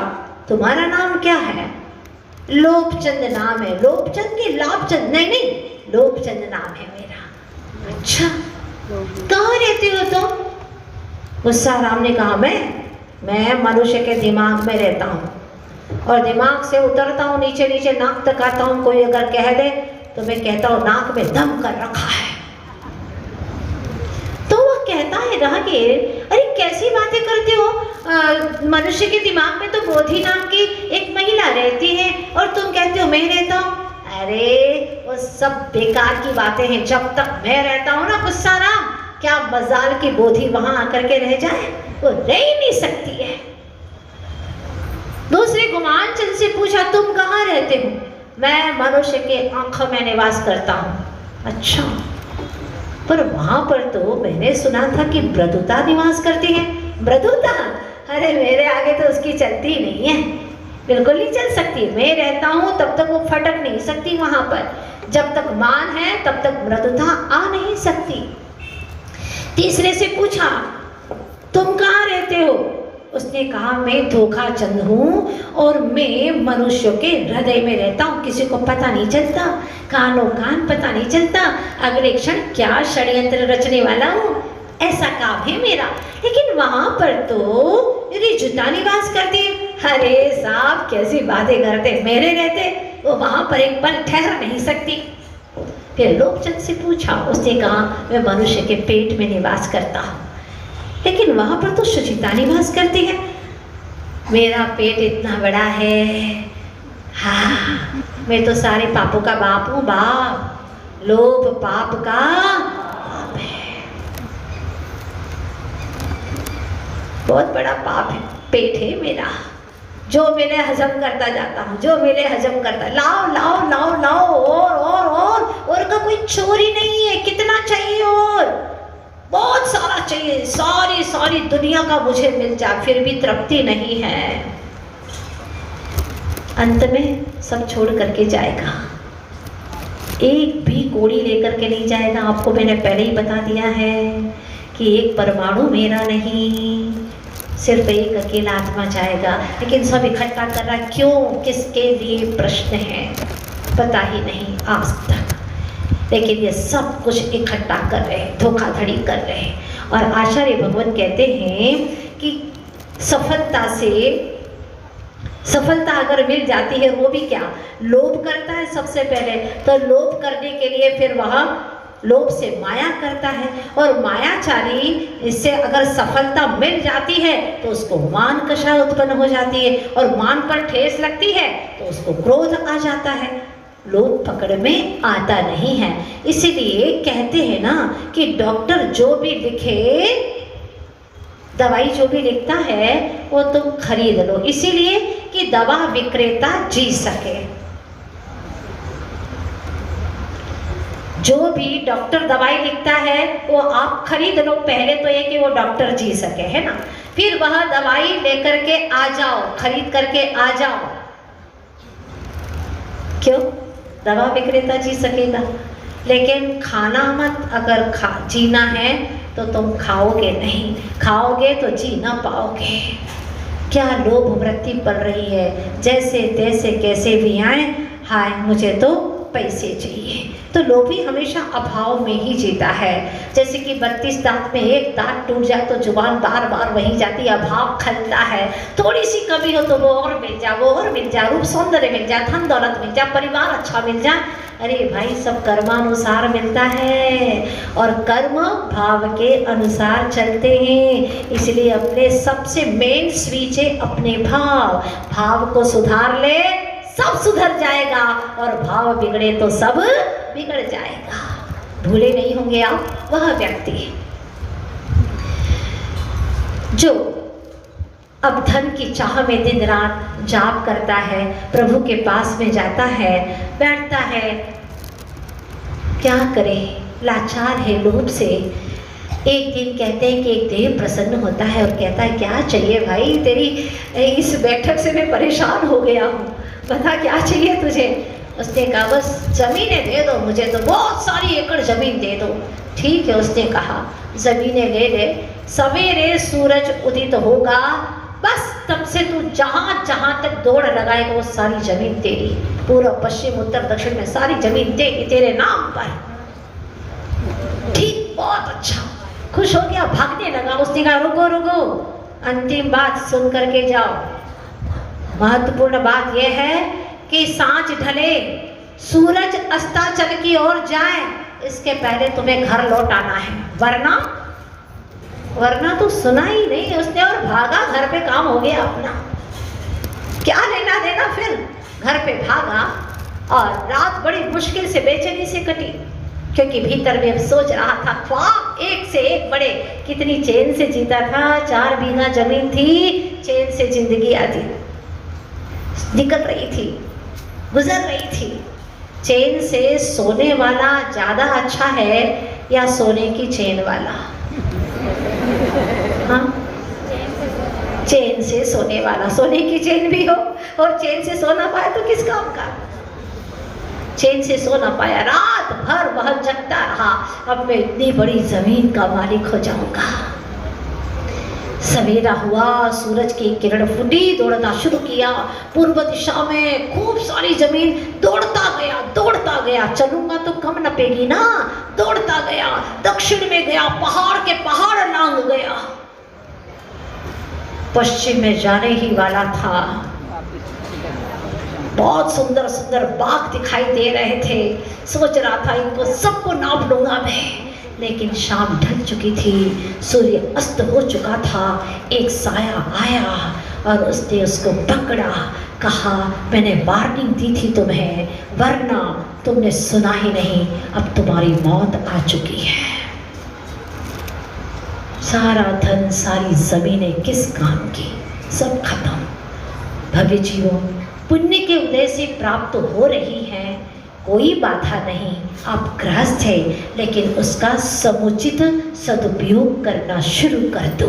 तुम्हारा नाम क्या है? लोभचंद नाम है। लोभचंद की लाभचंद? नहीं, लोभचंद नाम है मेरा। अच्छा, कहाँ रहती हो तुम? गुस्सा राम ने कहा, मैं मनुष्य के दिमाग में रहता हूँ और दिमाग से उतरता हूँ, नीचे नीचे नाक तक आता हूँ। कोई अगर कह दे तो मैं कहता हूँ नाक में दम कर रखा है। तो वह कहता है, राहगीर अरे कैसी बातें करते हो, मनुष्य के दिमाग में तो बोधि नाम की एक महिला रहती है और तुम कहते हो मैं रहता हूँ। अरे वो सब बेकार की बातें हैं। जब तक मैं रहता हूँ ना गुस्सा राम, क्या मजाल की बोधि वहां आकर के रह जाए? वो रह ही नहीं सकती है। दूसरे गुमान चंद से पूछा, तुम कहाँ रहते हो? मैं मनुष्य के आंखों में निवास करता हूँ। अच्छा, पर वहां पर तो मैंने सुना था कि मृदुता निवास करती है। मृदुता? अरे मेरे आगे तो उसकी चलती ही नहीं है, बिल्कुल नहीं चल सकती। मैं रहता हूँ तब तक वो फटक नहीं सकती वहां पर। जब तक मान है तब तक मृदुता आ नहीं सकती। तीसरे से पूछा, तुम कहाँ रहते हो? उसने कहा, मैं धोखा चंद हूँ और मैं मनुष्यों के हृदय में रहता हूँ। किसी को पता नहीं चलता, कानों कान पता नहीं चलता, अगले क्षण क्या षड्यंत्र रचने वाला हूँ, ऐसा काम है मेरा। लेकिन वहां पर तो ऋजुता निवास करती है। अरे साहब कैसी बातें करते, मेरे रहते वो वहां पर एक पल ठहर नहीं सकती। फिर लोभचंद से पूछा, उसने कहा, मैं मनुष्य के पेट में निवास करता हूँ, लेकिन वहां पर तो शुचिता निवास करती है। मेरा पेट इतना बड़ा है, हाँ मैं तो सारे पापों का बाप हूँ। बाप, लोभ पाप का बाप है, बहुत बड़ा पाप है। पेट है मेरा, जो मिले हजम करता जाता हूँ, जो मिले हजम करता। लाओ लाओ लाओ लाओ, और का कोई चोरी नहीं है। कितना चाहिए? और बहुत सारा चाहिए, सारी दुनिया का मुझे मिल जाए, फिर भी तृप्ति नहीं है। अंत में सब छोड़ करके जाएगा, एक भी कोड़ी लेकर के नहीं जाएगा। आपको मैंने पहले ही बता दिया है कि एक परमाणु मेरा नहीं, सिर्फ एक अकेला आत्मा जाएगा। लेकिन सब इकट्ठा कर रहा है, क्यों, किसके लिए? प्रश्न है, पता ही नहीं आज तक। लेकिन ये सब कुछ इकट्ठा कर रहे हैं, धोखाधड़ी कर रहे हैं। और आचार्य भगवान कहते हैं कि सफलता अगर मिल जाती है, वो भी क्या, लोभ करता है सबसे पहले। तो लोभ करने के लिए फिर वह लोभ से माया करता है, और मायाचारी इससे अगर सफलता मिल जाती है तो उसको मान कषा उत्पन्न हो जाती है, और मान पर ठेस लगती है तो उसको क्रोध आ जाता है। लोभ पकड़ में आता नहीं है। इसीलिए कहते हैं ना कि डॉक्टर जो भी लिखे दवाई जो भी लिखता है वो तुम खरीद लो, इसीलिए कि दवा विक्रेता जी सके। जो भी डॉक्टर दवाई लिखता है वो आप खरीद लो, पहले तो ये कि वो डॉक्टर जी सके, है ना। फिर वह दवाई लेकर के आ जाओ, खरीद करके आ जाओ। क्यों? दवा विक्रेता जी सकेगा, लेकिन खाना मत। अगर जीना है तो तुम खाओगे नहीं, खाओगे तो जी ना पाओगे। क्या लोभ वृत्ति पड़ रही है, जैसे तैसे कैसे भी आए, हाय मुझे तो पैसे चाहिए। तो लोभी हमेशा अभाव में ही जीता है। जैसे कि 32 दांत में एक दांत टूट जाए तो जुबान बार बार वही जाती, अभाव खलता है। थोड़ी सी कमी हो तो वो और मिल जाए, वो और मिल जाए, रूप सौंदर्य मिल जाए, धन दौलत मिल जाए, परिवार अच्छा मिल जाए। अरे भाई, सब कर्मानुसार मिलता है और कर्म भाव के अनुसार चलते हैं। इसलिए अपने सबसे मेन स्विच है अपने भाव। भाव को सुधार ले, सब सुधर जाएगा, और भाव बिगड़े तो सब बिगड़ जाएगा। भूले नहीं होंगे आप वह व्यक्ति जो अब धन की चाह में दिन रात जाप करता है, प्रभु के पास में जाता है, बैठता है, क्या करे, लाचार है लोभ से। एक दिन कहते हैं कि एक देव प्रसन्न होता है और कहता है, क्या चाहिए भाई, तेरी इस बैठक से मैं परेशान हो गया हूँ, बता क्या चाहिए तुझे। उसने कहा, बस ज़मीनें दे दो मुझे, तो बहुत सारी एकड़ ज़मीन दे दो। ठीक है, उसने कहा, ज़मीनें ले ले, सवेरे सूरज उदित होगा, बस तब से तू जहाँ जहाँ तक दौड़ लगाएगा वो सारी ज़मीन तेरी, पूर्व पश्चिम उत्तर दक्षिण में सारी ज़मीन तेरी, तेरे नाम पर। ठीक, बहुत अच्छा, खुश हो गया, भागने लगा। उसने कहा, रुको रुको, अंतिम बात सुन करके जाओ। महत्वपूर्ण बात यह है कि सांझ ढले, सूरज अस्ताचल की ओर जाए, इसके पहले तुम्हें घर लौट आना है, वरना तो सुना ही नहीं उसने और भागा। घर पे काम हो गया अपना, क्या लेना देना। फिर घर पे भागा और रात बड़ी मुश्किल से बेचैनी से कटी, क्योंकि भीतर में अब सोच रहा था, ख्वाब एक से एक बड़े। कितनी चैन से जीता था, 4 बीघा जमीन थी, चैन से जिंदगी आती निकल रही थी, गुजर रही थी। चैन से सोने वाला ज़्यादा अच्छा है या सोने की चैन वाला? हाँ, चैन से सोने वाला। सोने की चैन भी हो और चैन से सोना पाए तो किस काम का। चैन से सो ना पाया, रात भर वह जगता रहा, अब मैं इतनी बड़ी जमीन का मालिक हो जाऊंगा। सवेरा हुआ, सूरज की किरण फूटी, दौड़ना शुरू किया पूर्व दिशा में, खूब सारी जमीन। दौड़ता गया, चलूंगा तो कम नपेगी ना, दौड़ता गया, दक्षिण में गया, पहाड़ के पहाड़ लांग गया, पश्चिम में जाने ही वाला था। बहुत सुंदर सुंदर बाग दिखाई दे रहे थे, सोच रहा था इनको सबको नाप लूंगा मैं। लेकिन शाम ढल चुकी थी, सूर्य अस्त हो चुका था। एक साया आया और उसने उसको पकड़ा, कहा, मैंने वार्निंग दी थी तुम्हें, वरना तुमने सुना ही नहीं, अब तुम्हारी मौत आ चुकी है। सारा धन, सारी जमीनें किस काम की, सब खत्म। भव्य जीवों, पुण्य के उदय से प्राप्त हो रही है, कोई बाधा नहीं, आप गृहस्थ है, लेकिन उसका समुचित सदुपयोग करना शुरू कर दो।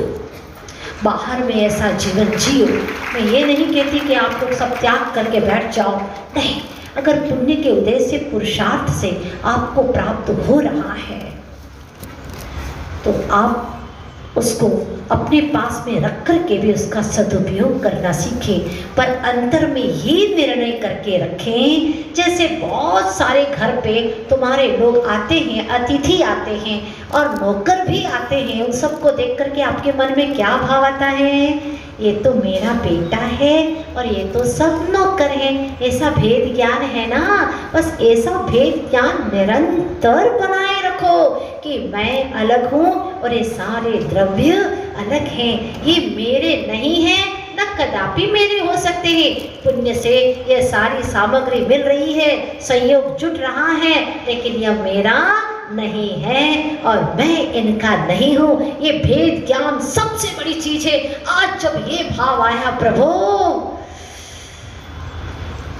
बाहर में ऐसा जीवन जियो। मैं ये नहीं कहती कि आप लोग सब त्याग करके बैठ जाओ, नहीं। अगर पुण्य के उदय से, पुरुषार्थ से आपको प्राप्त हो रहा है तो आप उसको अपने पास में रख कर के भी उसका सदुपयोग करना सीखें। पर अंतर में ये निर्णय करके रखें, जैसे बहुत सारे घर पे तुम्हारे लोग आते हैं, अतिथि आते हैं और नौकर भी आते हैं, उन सबको देख करके आपके मन में क्या भाव आता है, ये तो मेरा बेटा है और ये तो सब नौकर हैं। ऐसा भेद ज्ञान है ना, बस ऐसा भेद ज्ञान निरंतर बनाए रखो कि मैं अलग हूँ और ये सारे द्रव्य अलग हैं, ये मेरे नहीं हैं, न कदापि मेरे हो सकते हैं। पुण्य से ये सारी सामग्री मिल रही है, संयोग जुट रहा है, लेकिन यह मेरा नहीं है और मैं इनका नहीं हूँ। ये भेद ज्ञान सबसे बड़ी चीज है। आज जब ये भाव आया, प्रभु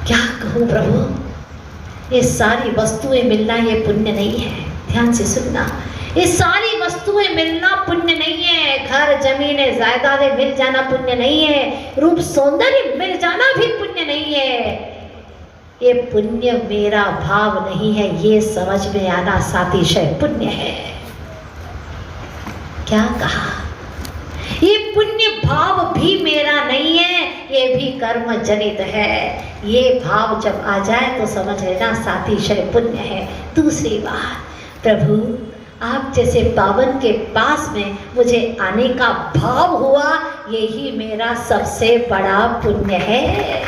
क्या कहूँ प्रभु, ये सारी वस्तुएं मिलना ये पुण्य नहीं है। ध्यान से सुनना, ये सारी वस्तुएं मिलना पुण्य नहीं है। घर जमीनें जायदादें मिल जाना पुण्य नहीं है। रूप सौंदर्य मिल जाना भी पुण्य नहीं है। ये पुण्य मेरा भाव नहीं है, ये समझ में आना सातिशय पुण्य है। क्या कहा? ये पुण्य भाव भी मेरा नहीं है, ये भी कर्म जनित है। ये भाव जब आ जाए तो समझ लेना सातिशय पुण्य है। दूसरी बात, प्रभु आप जैसे पावन के पास में मुझे आने का भाव हुआ, यही मेरा सबसे बड़ा पुण्य है।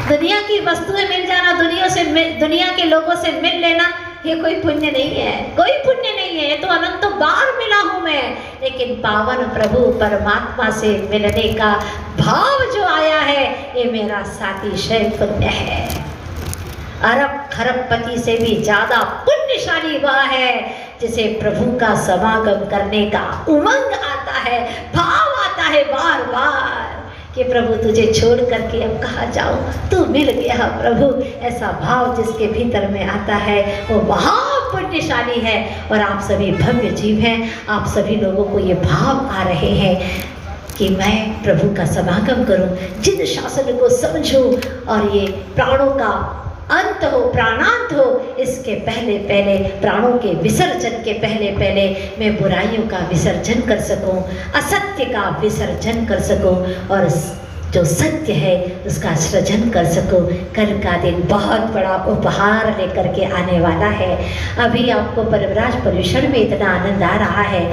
दुनिया की वस्तुएं मिल जाना, दुनिया के लोगों से मिल लेना, ये कोई पुण्य नहीं है, कोई पुण्य नहीं है। तो अनंत बार मिला हूं मैं, लेकिन पावन प्रभु परमात्मा से मिलने का भाव जो आया है, ये मेरा सातिशय पुण्य है। अरब खरबपति से भी ज्यादा पुण्यशाली वह है जिसे प्रभु का समागम करने का उमंग आता है, भाव आता है बार बार कि प्रभु तुझे छोड़ करके अब कहाँ जाऊँ, तू मिल गया प्रभु। ऐसा भाव जिसके भीतर में आता है वो महापुण्यशाली है। और आप सभी भव्य जीव हैं, आप सभी लोगों को ये भाव आ रहे हैं कि मैं प्रभु का समागम करूं, जिन शासन को समझूं और ये प्राणों का अंत हो, प्राणांत हो, इसके पहले पहले, प्राणों के विसर्जन के पहले पहले मैं बुराइयों का विसर्जन कर सकूं, असत्य का विसर्जन कर सकूं और जो सत्य है उसका सृजन कर सकूं। कल का दिन बहुत बड़ा उपहार लेकर के आने वाला है। अभी आपको परिव्राज पर्युषण में इतना आनंद आ रहा है,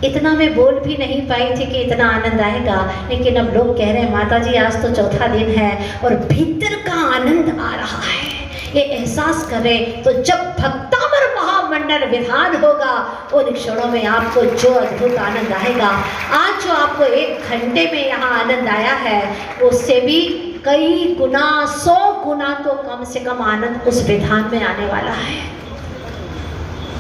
इतना मैं बोल भी नहीं पाई थी कि इतना आनंद आएगा, लेकिन अब लोग कह रहे हैं माता जी आज तो चौथा दिन है और भीतर का आनंद आ रहा है। ये एहसास करें तो जब भक्तामर महामंडल विधान होगा उन क्षणों में आपको जो अद्भुत आनंद आएगा। आज जो आपको 1 घंटे में यहाँ आनंद आया है, उससे भी कई गुना, 100 गुना तो कम से कम आनंद उस विधान में आने वाला है।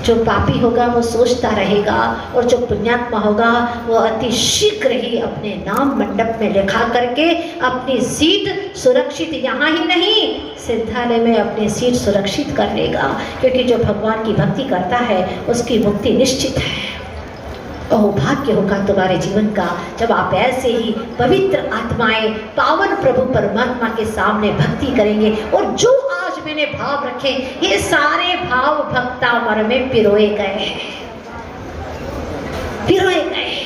जो पापी होगा वो सोचता रहेगा और जो पुण्यात्मा होगा वो अति शीघ्र ही अपने नाम मंडप में लिखा करके अपनी सीट सुरक्षित, यहाँ ही नहीं सिद्धालय में अपनी सीट सुरक्षित कर लेगा, क्योंकि जो भगवान की भक्ति करता है उसकी मुक्ति निश्चित है। भाग्य होगा तुम्हारे जीवन का जब आप ऐसे ही पवित्र आत्माएं पावन प्रभु परमात्मा के सामने भक्ति करेंगे। और जो आज मैंने भाव रखे, ये सारे भाव भक्तामर में पिरोए गए हैं, पिरोए गए।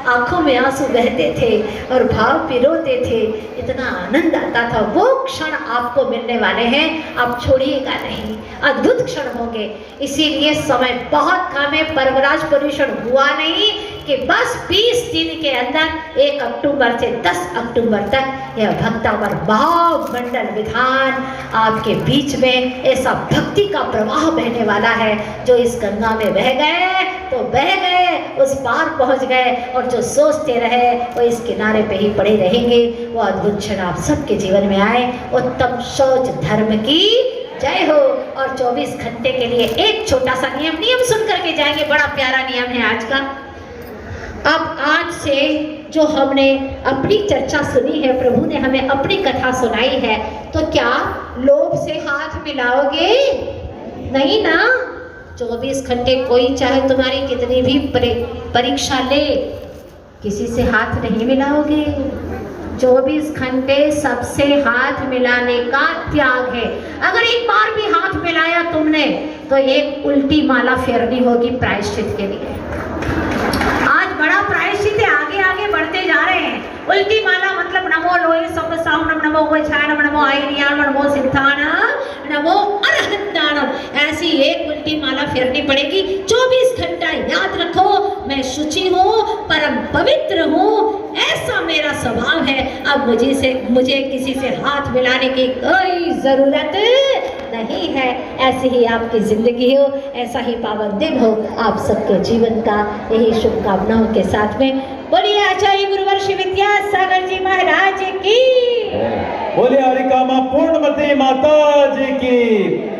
आंखों में आंसू बहते थे और भाव पिरोते थे, इतना आनंद आता था। वो क्षण आपको मिलने वाले हैं, आप छोड़िएगा नहीं, अद्भुत क्षण होंगे। इसीलिए समय बहुत कम है, परवराज पर्युषण हुआ नहीं कि बस 20 दिन के अंदर 1 अक्टूबर से 10 अक्टूबर तक यह भक्तामर महामंडल विधान आपके बीच में ऐसा भक्ति का प्रवाह बहने वाला है। जो इस गंगा में बह गए तो बह गए, उस पार पहुंच गए, और जो सोचते रहे वो इस किनारे पे ही पड़े रहेंगे। वो अद्भुत क्षण आप सबके जीवन में आए। उत्तम शौच धर्म की जय हो। और 24 घंटे के लिए एक छोटा सा नियम सुन करके जाएंगे। बड़ा प्यारा नियम है आज का। अब आज से जो हमने अपनी चर्चा सुनी है, प्रभु ने हमें अपनी कथा सुनाई है, तो क्या लोभ से हाथ मिलाओगे? नहीं ना। 24 घंटे कोई चाहे तुम्हारी कितनी भी परीक्षा ले, किसी से हाथ नहीं मिलाओगे। 24 घंटे सबसे हाथ मिलाने का त्याग है। अगर एक बार भी हाथ मिलाया तुमने तो एक उल्टी माला फेरनी होगी प्रायश्चित के लिए। आज बड़ा प्रायश्चित है, आगे आगे बढ़ते जा रहे हैं। उल्टी माला मतलब नमो लोहे संवत्सराणम, नमो वैशायनम, नमो आयर्याणम, नमो सिद्धाणम, नमो अरहंताणम। ऐसी एक उल्टी माला फेरनी पड़ेगी। 24 घंटा याद रखो, मैं शुचि हूँ, परम पवित्र हूँ, ऐसा मेरा स्वभाव है। अब मुझे किसी से हाथ मिलाने की कोई जरूरत नहीं है। ऐसी ही आपकी ज़िंदगी हो, ऐसा ही पावन दिन हो आप सबके जीवन का, यही शुभकामनाओं के साथ में बोलिए आचार्य गुरुवर श्री विद्यासागर जी महाराज की। बोलिए हरिका माँ पूर्णमती माता जी की।